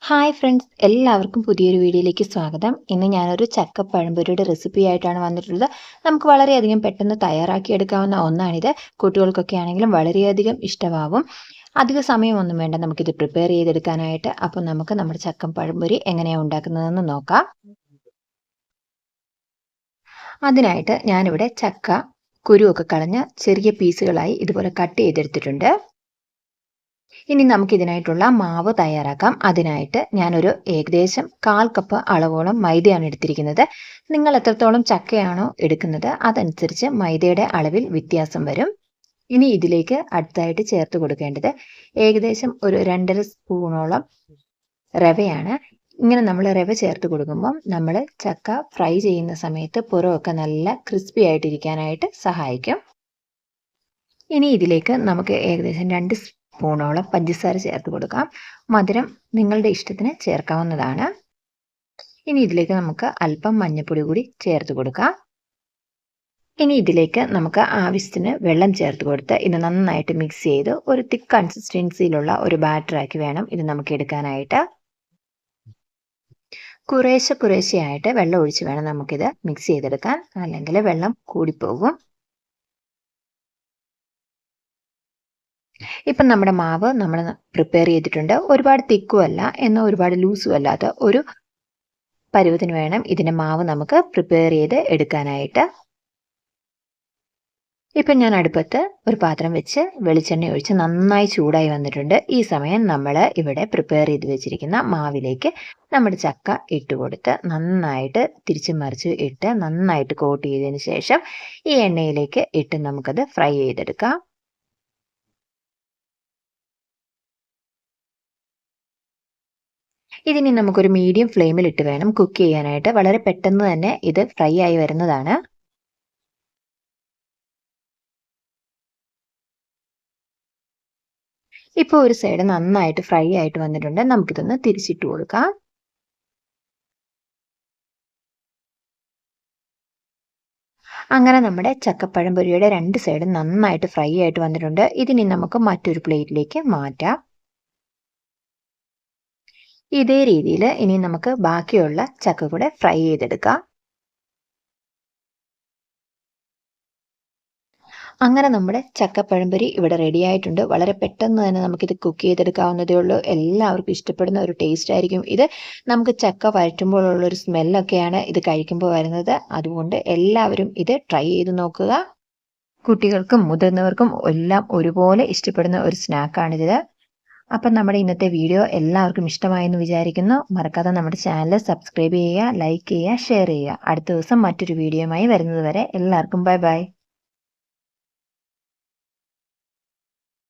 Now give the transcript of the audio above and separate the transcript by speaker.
Speaker 1: Hi friends, എല്ലാവർക്കും പുതിയൊരു വീഡിയോയിലേക്ക് സ്വാഗതം. ഇന്ന് ഞാനൊരു ചക്കപ്പഴംപൊരിയുടെ റെസിപ്പി ആയിട്ടാണ് വന്നിട്ടുള്ളത്. നമുക്ക് വളരെയധികം പെട്ടെന്ന് തയ്യാറാക്കിയെടുക്കാവുന്ന ഒന്നാണിത്. കുട്ടികൾക്കൊക്കെ ആണെങ്കിലും വളരെയധികം ഇഷ്ടമാവും. അധിക സമയമൊന്നും വേണ്ട നമുക്കിത് പ്രിപ്പയർ ചെയ്തെടുക്കാനായിട്ട്. അപ്പോൾ നമുക്ക് നമ്മുടെ ചക്കപ്പഴംപൊരി എങ്ങനെയാണ് ഉണ്ടാക്കുന്നതെന്ന് നോക്കാം. അതിനായിട്ട് ഞാനിവിടെ ചക്ക കുരുവൊക്കെ കളഞ്ഞ് ചെറിയ പീസുകളായി ഇതുപോലെ കട്ട് ചെയ്തെടുത്തിട്ടുണ്ട്. ഇനി നമുക്കിതിനായിട്ടുള്ള മാവ് തയ്യാറാക്കാം. അതിനായിട്ട് ഞാനൊരു ഏകദേശം 1/4 കപ്പ് അളവോളം മൈദയാണ് എടുത്തിരിക്കുന്നത്. നിങ്ങൾ എത്രത്തോളം ചക്കയാണോ എടുക്കുന്നത് അതനുസരിച്ച് മൈദയുടെ അളവിൽ വ്യത്യാസം വരും. ഇനി ഇതിലേക്ക് അടുത്തായിട്ട് ചേർത്ത് കൊടുക്കേണ്ടത് ഏകദേശം ഒരു 2.5 സ്പൂണോളം റവയാണ്. ഇങ്ങനെ നമ്മൾ റവ ചേർത്ത് കൊടുക്കുമ്പം നമ്മൾ ചക്ക ഫ്രൈ ചെയ്യുന്ന സമയത്ത് പുറമൊക്കെ നല്ല ക്രിസ്പി ആയിട്ടിരിക്കാനായിട്ട് സഹായിക്കും. ഇനി ഇതിലേക്ക് നമുക്ക് ഏകദേശം 2 സ്പൂണോളം പഞ്ചസാര ചേർത്ത് കൊടുക്കാം. മധുരം നിങ്ങളുടെ ഇഷ്ടത്തിന് ചേർക്കാവുന്നതാണ്. ഇനി ഇതിലേക്ക് നമുക്ക് അല്പം മഞ്ഞൾപ്പൊടി കൂടി ചേർത്ത് കൊടുക്കാം. ഇനി ഇതിലേക്ക് നമുക്ക് ആവശ്യത്തിന് വെള്ളം ചേർത്ത് കൊടുത്ത് ഇത് നന്നായിട്ട് മിക്സ് ചെയ്ത് ഒരു തിക്ക് കൺസിസ്റ്റൻസിയിലുള്ള ഒരു ബാറ്ററാക്കി വേണം ഇത് നമുക്ക് എടുക്കാനായിട്ട്. കുറേശ്ശെയായിട്ട് വെള്ളം ഒഴിച്ച് വേണം നമുക്കിത് മിക്സ് ചെയ്തെടുക്കാൻ, അല്ലെങ്കിൽ വെള്ളം കൂടിപ്പോകും. ഇപ്പം നമ്മുടെ മാവ് നമ്മൾ പ്രിപ്പയർ ചെയ്തിട്ടുണ്ട്. ഒരുപാട് തിക്കും അല്ല എന്നാൽ ഒരുപാട് ലൂസും അല്ലാത്ത ഒരു പരുവത്തിന് വേണം ഇതിൻ്റെ മാവ് നമുക്ക് പ്രിപ്പയർ ചെയ്ത് എടുക്കാനായിട്ട്. ഇപ്പം ഞാൻ അടുപ്പത്ത് ഒരു പാത്രം വെച്ച് വെളിച്ചെണ്ണ ഒഴിച്ച് നന്നായി ചൂടായി വന്നിട്ടുണ്ട്. ഈ സമയം നമ്മൾ ഇവിടെ പ്രിപ്പയർ ചെയ്ത് വെച്ചിരിക്കുന്ന മാവിലേക്ക് നമ്മുടെ ചക്ക ഇട്ട് കൊടുത്ത് നന്നായിട്ട് തിരിച്ചും മറിച്ച് ഇട്ട് നന്നായിട്ട് കോട്ട് ചെയ്തതിന് ശേഷം ഈ എണ്ണയിലേക്ക് ഇട്ട് നമുക്കത് ഫ്രൈ ചെയ്തെടുക്കാം. ഇതിനി നമുക്കൊരു മീഡിയം ഫ്ലെയിമിൽ ഇട്ട് വേണം കുക്ക് ചെയ്യാനായിട്ട്. വളരെ പെട്ടെന്ന് തന്നെ ഇത് ഫ്രൈ ആയി വരുന്നതാണ്. ഇപ്പോൾ ഒരു സൈഡ് നന്നായിട്ട് ഫ്രൈ ആയിട്ട് വന്നിട്ടുണ്ട്. നമുക്കിതൊന്ന് തിരിച്ചിട്ട് കൊടുക്കാം. അങ്ങനെ നമ്മുടെ ചക്കപ്പഴംപൊരിയുടെ 2 സൈഡും നന്നായിട്ട് ഫ്രൈ ആയിട്ട് വന്നിട്ടുണ്ട്. ഇതിനി നമുക്ക് മറ്റൊരു പ്ലേറ്റിലേക്ക് മാറ്റാം. ഇതേ രീതിയിൽ ഇനി നമുക്ക് ബാക്കിയുള്ള ചക്ക കൂടെ ഫ്രൈ ചെയ്തെടുക്കാം. അങ്ങനെ നമ്മുടെ ചക്കപ്പഴംപൊരി ഇവിടെ റെഡി ആയിട്ടുണ്ട്. വളരെ പെട്ടെന്ന് തന്നെ നമുക്കിത് കുക്ക് ചെയ്തെടുക്കാവുന്നതേ ഉള്ളൂ. എല്ലാവർക്കും ഇഷ്ടപ്പെടുന്ന ഒരു ടേസ്റ്റ് ആയിരിക്കും ഇത്. നമുക്ക് ചക്ക വഴറ്റുമ്പോഴുള്ളൊരു സ്മെല്ലൊക്കെയാണ് ഇത് കഴിക്കുമ്പോൾ വരുന്നത്. അതുകൊണ്ട് എല്ലാവരും ഇത് ട്രൈ ചെയ്ത് നോക്കുക. കുട്ടികൾക്കും മുതിർന്നവർക്കും എല്ലാം ഒരുപോലെ ഇഷ്ടപ്പെടുന്ന ഒരു സ്നാക്കാണിത്. അപ്പം നമ്മുടെ ഇന്നത്തെ വീഡിയോ എല്ലാവർക്കും ഇഷ്ടമായെന്ന് വിചാരിക്കുന്നു. മറക്കാതെ നമ്മുടെ ചാനൽ സബ്സ്ക്രൈബ് ചെയ്യുക, ലൈക്ക് ചെയ്യുക, ഷെയർ ചെയ്യുക. അടുത്ത ദിവസം മറ്റൊരു വീഡിയോയുമായി വരുന്നത് വരെ എല്ലാവർക്കും ബൈ ബൈ.